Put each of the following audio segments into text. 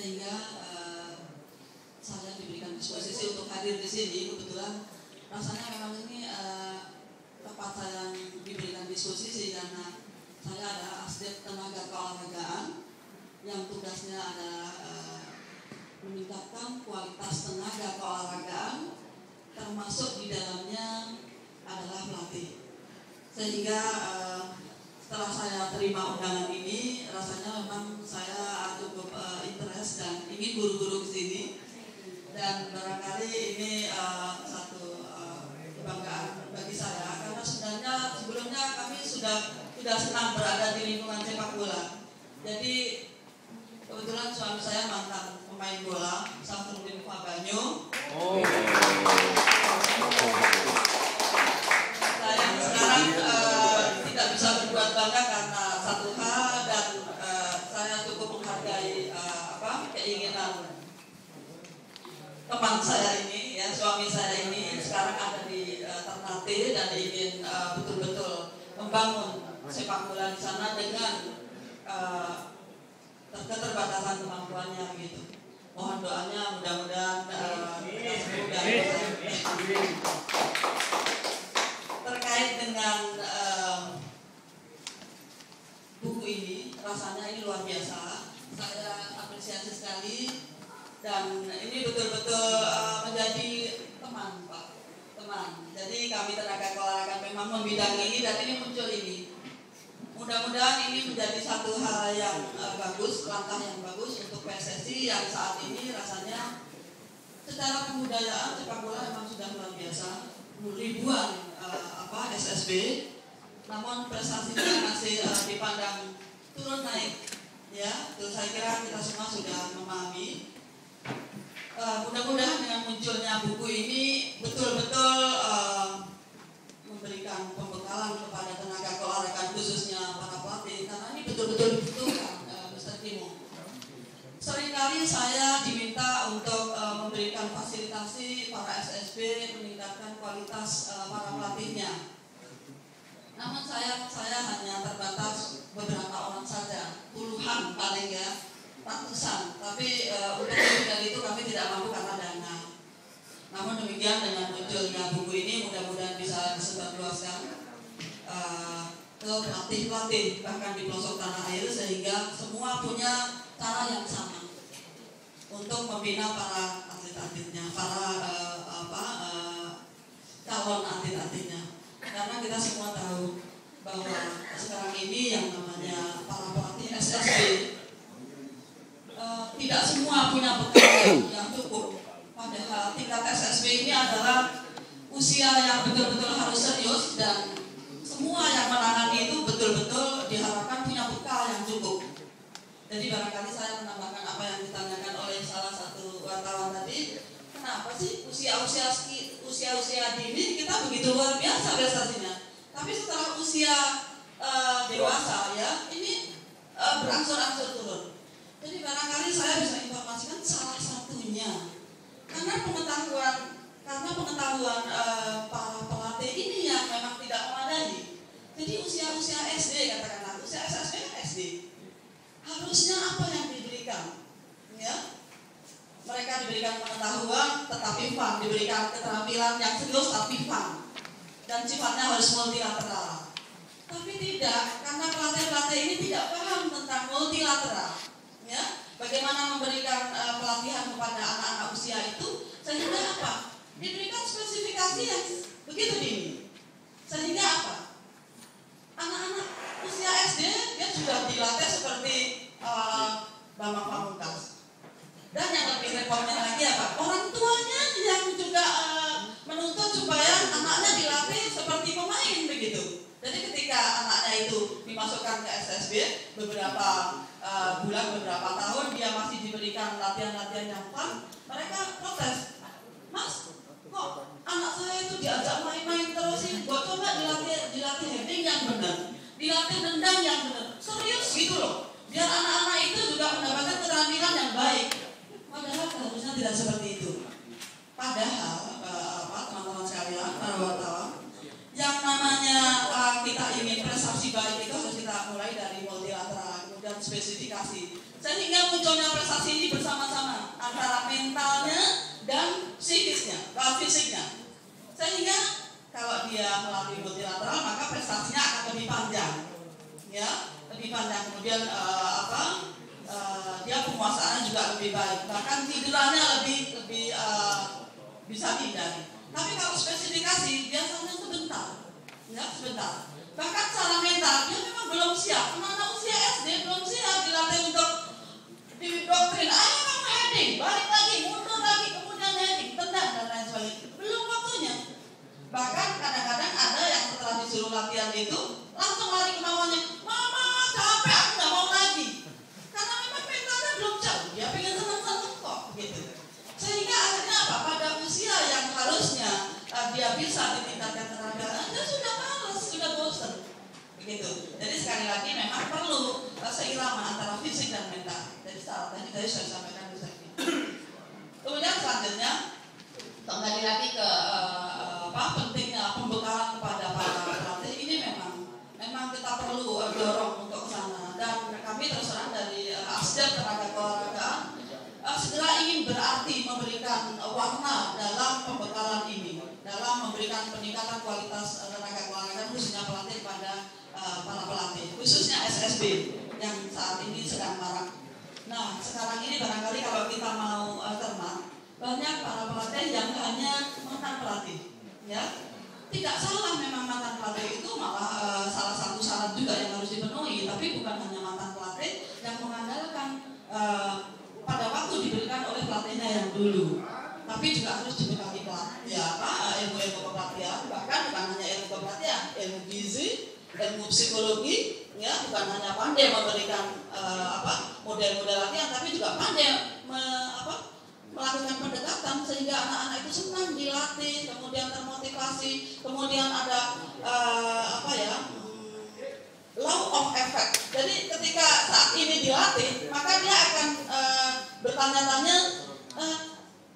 sehingga saya diberikan disposisi untuk hadir di sini. Kebetulan rasanya memang ini tempat saya diberikan disposisi karena saya adalah asisten tenaga keolahragaan yang tugasnya adalah meningkatkan kualitas tenaga keolahragaan, termasuk di dalamnya adalah pelatih. Sehingga setelah saya terima undangan ini, rasanya memang saya cukup interest dan ingin buru-buru ke sini. Dan barangkali ini satu kebanggaan bagi saya, karena sebenarnya sebelumnya kami sudah senang berada di lingkungan sepak bola. Jadi kebetulan suami saya mantan pemain bola, Samsudin Fabanyo. Saya sekarang tidak bisa berbuat bangga karena satu hal, dan saya cukup menghargai keinginan teman saya ini, ya, suami saya ini sekarang ada di Ternate dan ingin betul-betul membangun sepak bola di sana dengan keterbatasan kemampuannya gitu. Mohon doanya, mudah-mudahan terkait dengan buku ini, rasanya ini luar biasa. Saya apresiasi sekali. Dan ini betul-betul menjadi teman, Pak. Teman. Jadi kami tenaga keolahragaan memang membidangi ini dan ini muncul ini. Mudah-mudahan ini menjadi satu hal yang bagus, langkah yang bagus untuk PSSI yang saat ini rasanya secara kebudayaan sepak bola memang sudah luar biasa. Ribuan SSB, namun prestasinya masih dipandang turun naik. Ya, itu saya kira kita semua sudah memahami. Mudah-mudahan dengan munculnya buku ini betul-betul memberikan pembekalan kepada tenaga keolahragaan khususnya para pelatih, karena ini betul-betul dibutuhkan, Mr. Timo. Seringkali saya diminta untuk memberikan fasilitasi para SSB, meningkatkan kualitas para pelatihnya. Namun saya hanya terbatas beberapa orang saja, puluhan paling ya, ratusan, tapi untuk lebih dari itu kami tidak mampu karena dana. Namun demikian dengan munculnya buku ini mudah-mudahan bisa disebarluaskan ke pelatih-pelatih bahkan di pelosok tanah air, sehingga semua punya cara yang sama untuk membina para atlet-atletnya, para calon atlet-atletnya. Karena kita semua tahu bahwa sekarang ini yang namanya para pelatih SSB tidak semua punya bekal yang cukup. Padahal tingkat SSB ini adalah usia yang betul-betul harus serius, dan semua yang menangani itu betul-betul diharapkan punya bekal yang cukup. Jadi barangkali saya menambahkan apa yang ditanyakan oleh salah satu wartawan tadi, kenapa sih usia dini kita begitu luar biasa prestasinya, tapi setelah usia dewasa ya ini berangsur-angsur turun. Jadi barangkali saya bisa informasikan salah satunya karena pengetahuan para pelatih ini yang memang tidak memadai. Jadi usia SD, katakanlah usia SD, harusnya apa yang diberikan? Ya, mereka diberikan pengetahuan tetapi fun, diberikan keterampilan yang serius tapi fun, dan sifatnya harus multilateral. Tapi tidak, karena pelatih-pelatih ini tidak paham tentang multilateral. Ya, bagaimana memberikan pelatihan kepada anak-anak usia itu sehingga apa? Diberikan spesifikasi yang begitu dini. Sehingga apa? Anak-anak usia SD dia sudah dilatih seperti Bambang Pamungkas. Dan yang lebih repotnya lagi apa? Orang tuanya yang juga menuntut supaya anaknya dilatih seperti pemain begitu. Jadi ketika anaknya itu dimasukkan ke SSB beberapa bulan, beberapa tahun, dia masih diberikan latihan-latihan yang fun, mereka protes. Mas, kok anak saya itu diajak main-main terus sih? Gua coba dilatih heading yang benar, dilatih nendang yang benar, serius gitu loh. Biar anak-anak itu juga mendapatkan keterampilan yang baik. Padahal harusnya tidak seperti itu. Padahal teman-teman sekalian, para wartawan, yang namanya kita ingin prestasi baik itu harus kita mulai dari multilateral, kemudian spesifikasi. Sehingga munculnya prestasi ini bersama fisiknya. Sehingga kalau dia melatih multilateral maka prestasinya akan lebih panjang, ya, lebih panjang. Kemudian dia penguasaannya juga lebih baik, bahkan cederanya lebih bisa dihindari. Tapi kalau spesifikasi biasanya sebentar, ya sebentar. Bahkan secara mental dia memang belum siap. Anak-anak usia SD belum siap dilatih untuk didoktrin. Ayo kamu heading, balik lagi, mundur lagi, kemudian heading, tendang dan lain sebagainya. Belum waktunya. Bahkan kadang-kadang ada yang setelah disuruh latihan itu langsung lari ke mamanya, mama capek, aku nggak mau lagi. Karena memang mentalnya belum jauh, dia pengen senang-senang kok, gitu. Sehingga akhirnya apa? Pada usia yang harusnya dia bisa ditingkatkan tenaga, dia sudah malas, sudah bosan, begitu. Jadi sekali lagi memang perlu seirama antara fisik dan mental. Jadi tadi saya sampaikan di sini. Kemudian selanjutnya kembali lagi ke pentingnya pembekalan kepada para pelatih. Ini memang kita perlu dorong untuk ke sana. Dan kami terus terang dari Asdep Tenaga Keolahragaan segera ingin berarti memberikan warna dalam pembekalan ini, dalam memberikan peningkatan kualitas tenaga keolahragaan khususnya pelatih pada para pelatih, khususnya SSB yang saat ini sedang marak. Nah, sekarang ini barangkali kalau kita mau cermat, banyak para pelatih yang hanya mantan pelatih, ya. Tidak salah memang mantan pelatih itu malah salah satu syarat juga yang harus dipenuhi, tapi bukan hanya mantan pelatih yang mengandalkan pada waktu diberikan oleh pelatihnya yang dulu, tapi juga harus dibekali ilmu-ilmu kepelatihan, bahkan bukan hanya ilmu kepelatihan, ilmu gizi, ilmu psikologi, ya, bukan hanya pandai memberikan model-model latihan, tapi juga pandai melakukan pendekatan sehingga anak-anak itu senang dilatih, kemudian termotivasi, kemudian ada law of effect. Jadi ketika saat ini dilatih, maka dia akan bertanya-tanya,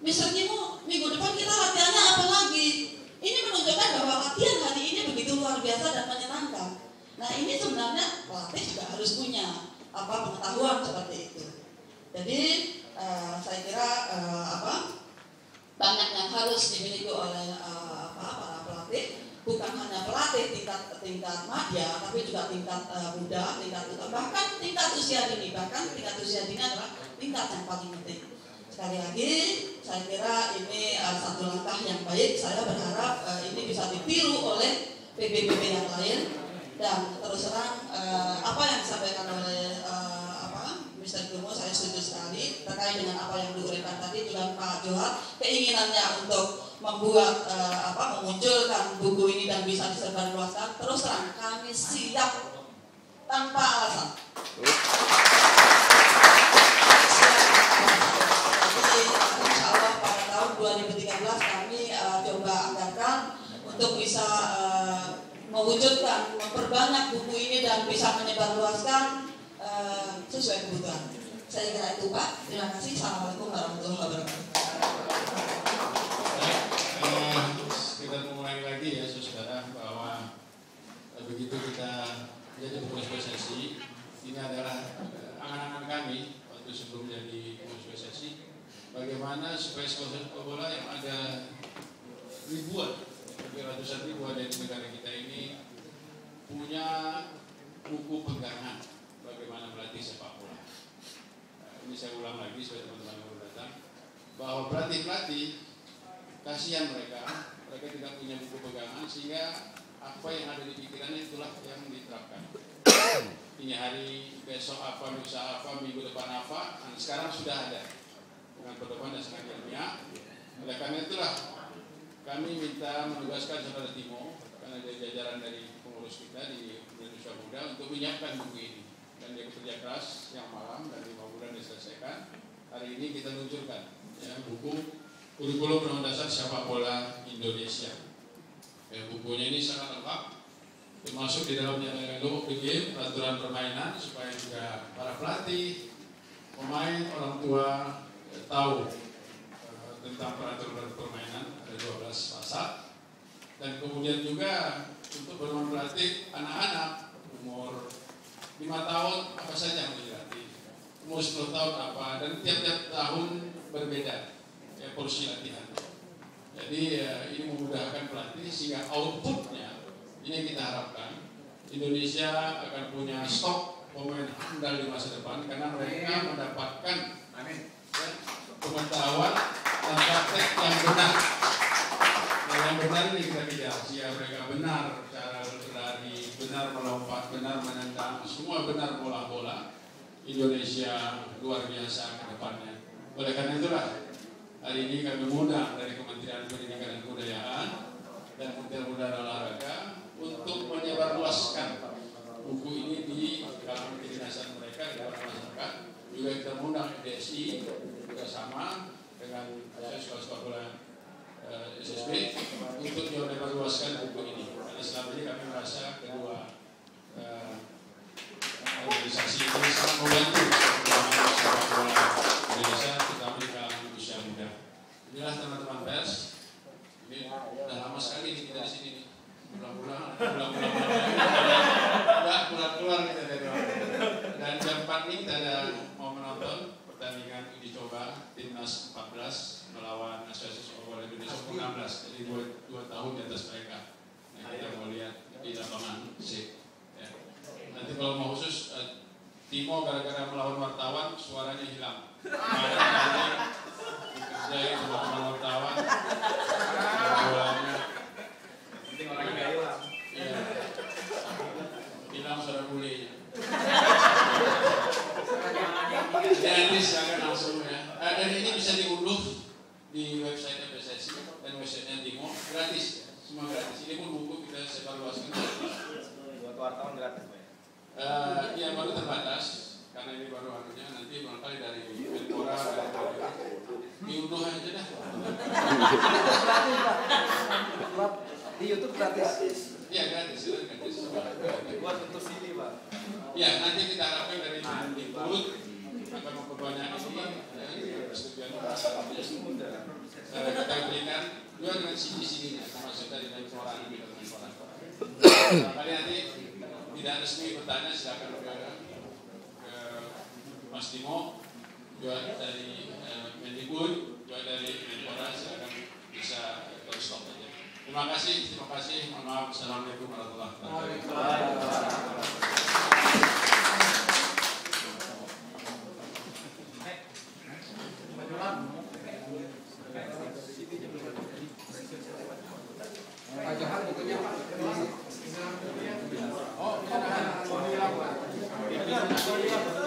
Mr. Kimo, minggu depan kita latihannya apa lagi? Ini menunjukkan bahwa latihan hari ini begitu luar biasa dan menyenangkan. Nah, ini sebenarnya pelatih juga harus punya pengetahuan seperti itu. Jadi saya kira banyak yang harus dimiliki oleh para pelatih. Bukan hanya pelatih tingkat madya, tapi juga tingkat muda, tingkat bahkan tingkat usia dini. Bahkan tingkat usia dini adalah tingkat yang paling penting. Sekali lagi, saya kira ini satu langkah yang baik. Saya berharap ini bisa ditiru oleh PB-PB yang lain. Dan terus terang apa yang disampaikan oleh Mr. Kimo, saya setuju sekali terkait dengan apa yang diuraikan tadi juga Pak Johar, keinginannya untuk membuat memunculkan buku ini dan bisa disebarluaskan. Terus terang kami siap tanpa alasan. Jadi insya Allah pada tahun 2013 kami coba anggarkan untuk bisa mewujudkan, memperbanyak buku ini dan bisa menyebarluaskan sesuai kebutuhan. Saya kira itu Pak. Terima kasih. Assalamualaikum warahmatullahi wabarakatuh. Kita mulai lagi ya saudara, bahwa begitu kita menjadi pengurus PSSI, ini adalah angan-angan kami waktu sebelum jadi pengurus PSSI, bagaimana supaya sepak bola yang ada ribuan, ratusan ribuan dari negara kita ini punya buku pegangan bagaimana melatih sepak bola. Ini saya ulang lagi supaya teman-teman yang baru datang, bahwa pelatih-pelatih kasihan mereka tidak punya buku pegangan, sehingga apa yang ada di pikirannya itulah yang diterapkan. Ini hari, besok apa, lusa apa, minggu depan apa, nah, sekarang sudah ada dengan pedoman dan sangat ilmiah. Oleh karena itulah kami minta menugaskan saudara Timo, karena dia jajaran dari pengurus kita di Indonesia Muda, untuk menyiapkan buku ini. Dan dia bekerja keras yang malam dan 5 bulan diselesaikan. Hari ini kita luncurkan ya, buku Kurikulum Undang Dasar Sepak Bola Indonesia. Ya, bukunya ini sangat lengkap, termasuk di dalamnya ada bikin peraturan permainan supaya juga para pelatih, pemain, orang tua tahu tentang peraturan permainan. Ada 12 pasal. Dan kemudian juga untuk bermain pelatih anak-anak umur 5 tahun apa saja yang dilatih, umur 10 tahun apa, dan tiap-tiap tahun berbeda ya porsi latihan. Jadi ini memudahkan pelatih sehingga outputnya ini kita harapkan Indonesia akan punya stok pemain handal di masa depan karena mereka mendapatkan pengetahuan dan praktek yang benar. Nah, yang benar ini kita kejar, sehingga mereka benar cara berlari, benar melompat, benar menendang, semua benar bola-bola. Indonesia luar biasa ke depannya. Oleh karena itulah hari ini kami mengundang dari Kementerian Pendidikan dan Kebudayaan dan Kementerian Pemuda dan Olahraga untuk menyebarluaskan buku ini di kalangan kedinasan mereka di masyarakat. Juga kita mengundang FDSI bersama dengan sekolah-sekolah bola SSB untuk menyebarluaskan buku ini. Karena selama ini kami merasa kedua organisasi ini sangat membantu sepak bola Indonesia, terutama di kalangan usia muda. Inilah teman-teman pers. Ini sudah lama sekali kita di sini. Pulang-pulang keluar kita dari rumah. Dan jam 4 ini kita ada mau menonton pertandingan uji coba timnas 14 melawan Asosiasi Sepak Bola Indonesia 16. Jadi 2 tahun di atas mereka. Nah, kita mau lihat di lapangan C. Ya. Nanti kalau mau khusus Timo gara-gara melawan wartawan suaranya hilang. Kerjain teman-teman wartawan. Bolanya penting orangnya nggak hilang. Iya. Hilang suara bulenya. Jadi silakan langsung ya. Dan ini bisa diunduh di website PSSI dan websitenya Timo gratis ya. Semua gratis. Ini pun buku kita sebarluaskan. Buat wartawan gratis. Ya baru terbatas karena ini baru anunya, nanti barangkali dari Menpora diunduh aja dah. Di YouTube gratis. Iya gratis. Buat untuk sini Pak. Ya nanti kita harapkan dari Mendikbud akan memperbanyak ini persetujuan kita berikan juga dengan CD-CD-nya termasuk dari Menpora dan Menpora. Kali nanti tidak resmi bertanya silakan ke Mas Timo, juga dari Mendikbud, juga dari Menpora, silakan bisa stop aja. Terima kasih. Mohon maaf. Assalamualaikum warahmatullahi wabarakatuh. Oh,